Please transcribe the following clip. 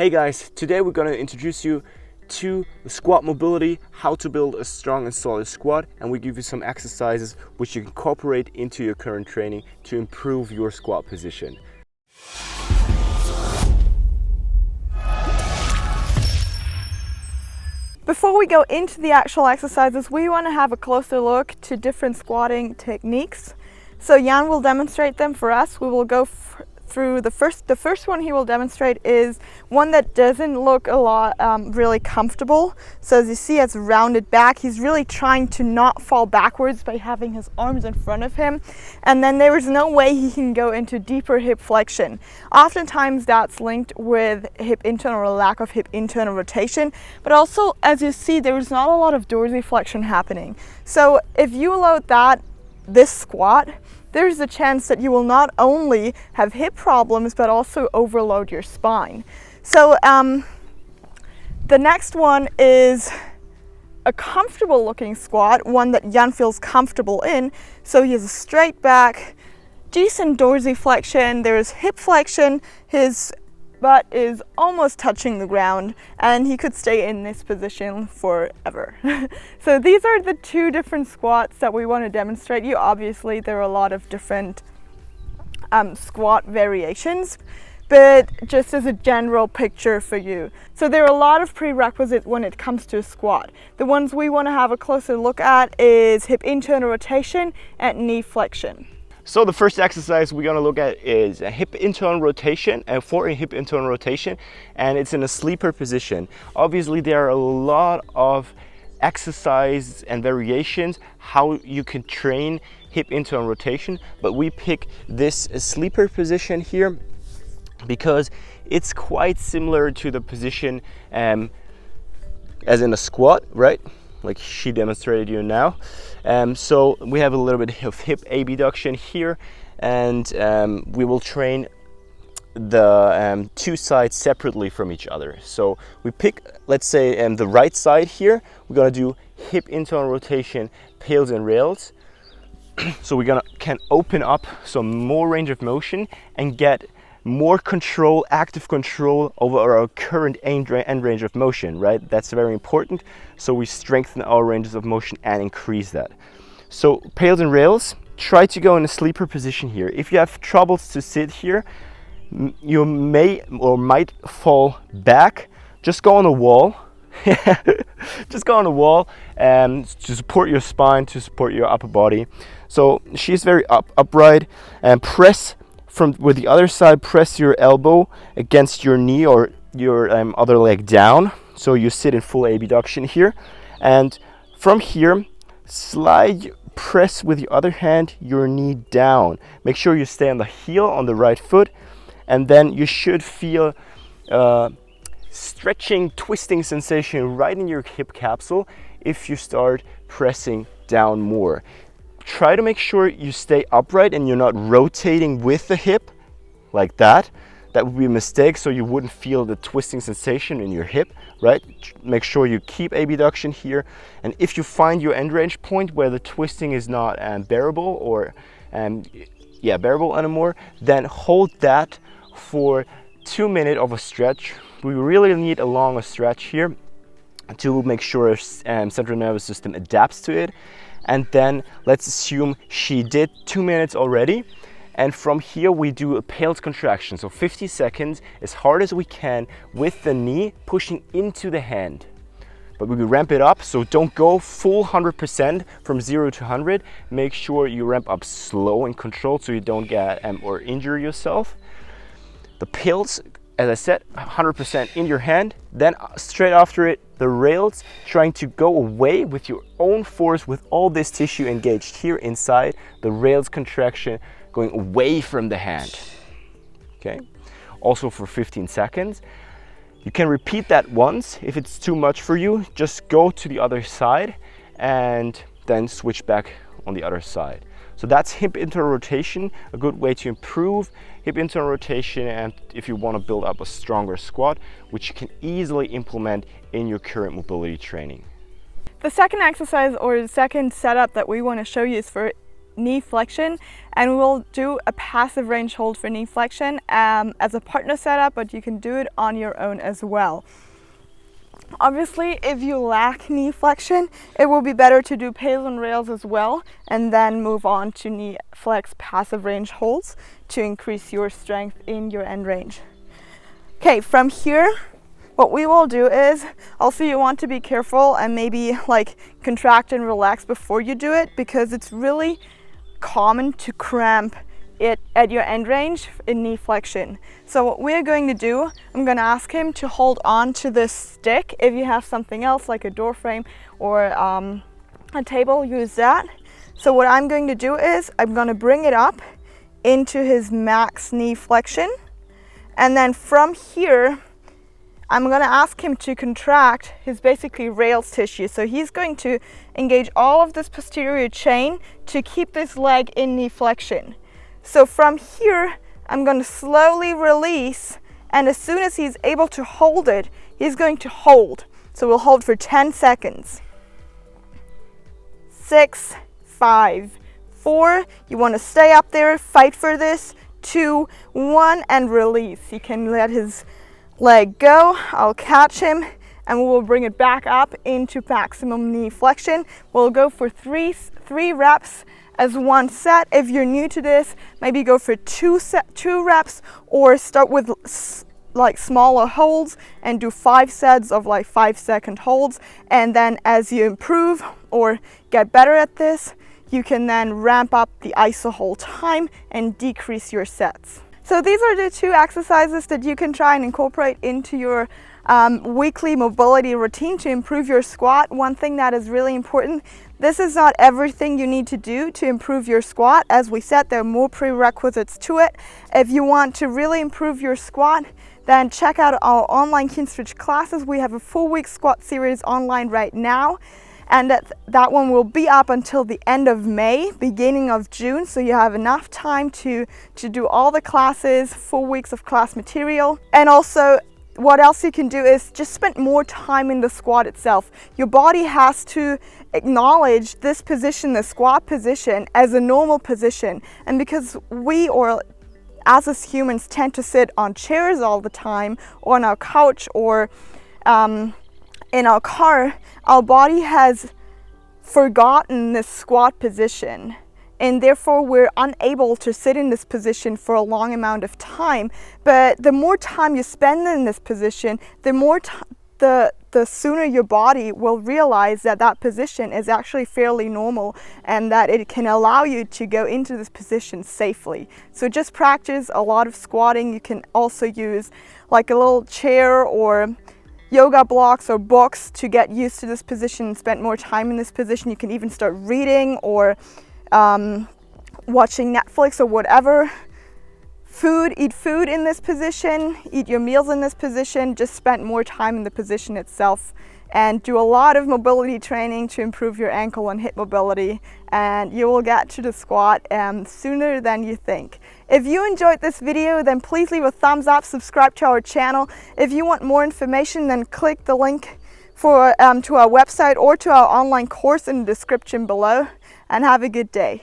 Hey guys, today we're going to introduce you to the squat mobility, how to build a strong and solid squat, and we give you some exercises which you can incorporate into your current training to improve your squat position. Before we go into the actual exercises, we want to have a closer look to different squatting techniques. So Jan will demonstrate them for us. We will go through the first one he will demonstrate is one that doesn't look a lot really comfortable. So as you see, it's rounded back. He's really trying to not fall backwards by having his arms in front of him, and then there is no way he can go into deeper hip flexion. Oftentimes that's linked with hip internal or lack of hip internal rotation, but also as you see, there's not a lot of dorsiflexion happening. So if you load this squat, there's a chance that you will not only have hip problems, but also overload your spine. So the next one is a comfortable looking squat, one that Jan feels comfortable in. So he has a straight back, decent dorsiflexion, there's hip flexion, his butt is almost touching the ground, and he could stay in this position forever. So these are the two different squats that we want to demonstrate you. Obviously there are a lot of different squat variations, but just as a general picture for you. So there are a lot of prerequisites when it comes to a squat. The ones we want to have a closer look at is hip internal rotation and knee flexion. So the first exercise we're going to look at is a hip internal rotation, and for a hip internal rotation, and it's in a sleeper position. Obviously there are a lot of exercises and variations how you can train hip internal rotation, but we pick this sleeper position here because it's quite similar to the position as in a squat, right? Like she demonstrated you now. So we have a little bit of hip abduction here, and we will train the two sides separately from each other. So we pick, let's say, the right side here. We're gonna do hip internal rotation, pails and rails. So we're can open up some more range of motion and get more control, active control over our current end range of motion, right? That's very important. So we strengthen our ranges of motion and increase that. So pails and rails, try to go in a sleeper position here. If you have troubles to sit here, you may or might fall back. Just go on the wall. Just go on the wall to support your spine, to support your upper body. So she's very upright, and press with the other side, press your elbow against your knee or your other leg down. So you sit in full abduction here. And from here, press with the other hand your knee down. Make sure you stay on the heel on the right foot. And then you should feel stretching, twisting sensation right in your hip capsule if you start pressing down more. Try to make sure you stay upright and you're not rotating with the hip like that. That would be a mistake, so you wouldn't feel the twisting sensation in your hip, right? Make sure you keep abduction here. And if you find your end range point where the twisting is not bearable or bearable anymore, then hold that for 2 minutes of a stretch. We really need a longer stretch here to make sure central nervous system adapts to it. And then let's assume she did 2 minutes already. And from here we do a pails contraction. So 50 seconds as hard as we can with the knee pushing into the hand. But we will ramp it up, so don't go full 100% from 0 to 100. Make sure you ramp up slow and controlled so you don't get or injure yourself. The pails, as I said, 100% in your hand. Then straight after it, the rails, trying to go away with your own force with all this tissue engaged here inside. The rails contraction going away from the hand. Okay. Also for 15 seconds. You can repeat that once. If it's too much for you, just go to the other side and then switch back on the other side. So that's hip internal rotation, a good way to improve hip internal rotation, and if you want to build up a stronger squat, which you can easily implement in your current mobility training. The second exercise or the second setup that we want to show you is for knee flexion, and we'll do a passive range hold for knee flexion as a partner setup, but you can do it on your own as well. Obviously, if you lack knee flexion, it will be better to do pails and rails as well, and then move on to knee flex passive range holds to increase your strength in your end range. Okay, from here, what we will do is, also you want to be careful and maybe like contract and relax before you do it, because it's really common to cramp it at your end range in knee flexion. So what we're going to do, I'm going to ask him to hold on to this stick. If you have something else like a door frame or a table, use that. So what I'm going to do is I'm going to bring it up into his max knee flexion, and then from here I'm going to ask him to contract his basically rails tissue. So he's going to engage all of this posterior chain to keep this leg in knee flexion. So from here, I'm going to slowly release, and as soon as he's able to hold it, he's going to hold. So we'll hold for 10 seconds. 6, 5, 4, you want to stay up there, fight for this. 2, 1, and release. He can let his leg go. I'll catch him, and we will bring it back up into maximum knee flexion. We'll go for three reps as one set. If you're new to this, maybe go for two reps, or start with like smaller holds and do 5 sets of like 5-second holds. And then as you improve or get better at this, you can then ramp up the iso hold time and decrease your sets. So these are the 2 exercises that you can try and incorporate into your weekly mobility routine to improve your squat. One thing that is really important, this is not everything you need to do to improve your squat. As we said, there are more prerequisites to it. If you want to really improve your squat, then check out our online Kinstretch classes. We have a 4-week squat series online right now, and that one will be up until the end of May, beginning of June, so you have enough time to do all the classes, 4 weeks of class material. And also, what else you can do is just spend more time in the squat itself. Your body has to acknowledge this position, the squat position, as a normal position. And because we, or us as humans, tend to sit on chairs all the time, or on our couch, or in our car, our body has forgotten this squat position, and therefore we're unable to sit in this position for a long amount of time. But the more time you spend in this position, the sooner your body will realize that that position is actually fairly normal, and that it can allow you to go into this position safely. So just practice a lot of squatting. You can also use like a little chair or yoga blocks or books to get used to this position and spend more time in this position. You can even start reading or watching Netflix or whatever. Eat food in this position, eat your meals in this position. Just spend more time in the position itself, and do a lot of mobility training to improve your ankle and hip mobility, and you will get to the squat sooner than you think. If you enjoyed this video, then please leave a thumbs up, subscribe to our channel. If you want more information, then click the link to our website or to our online course in the description below, and have a good day.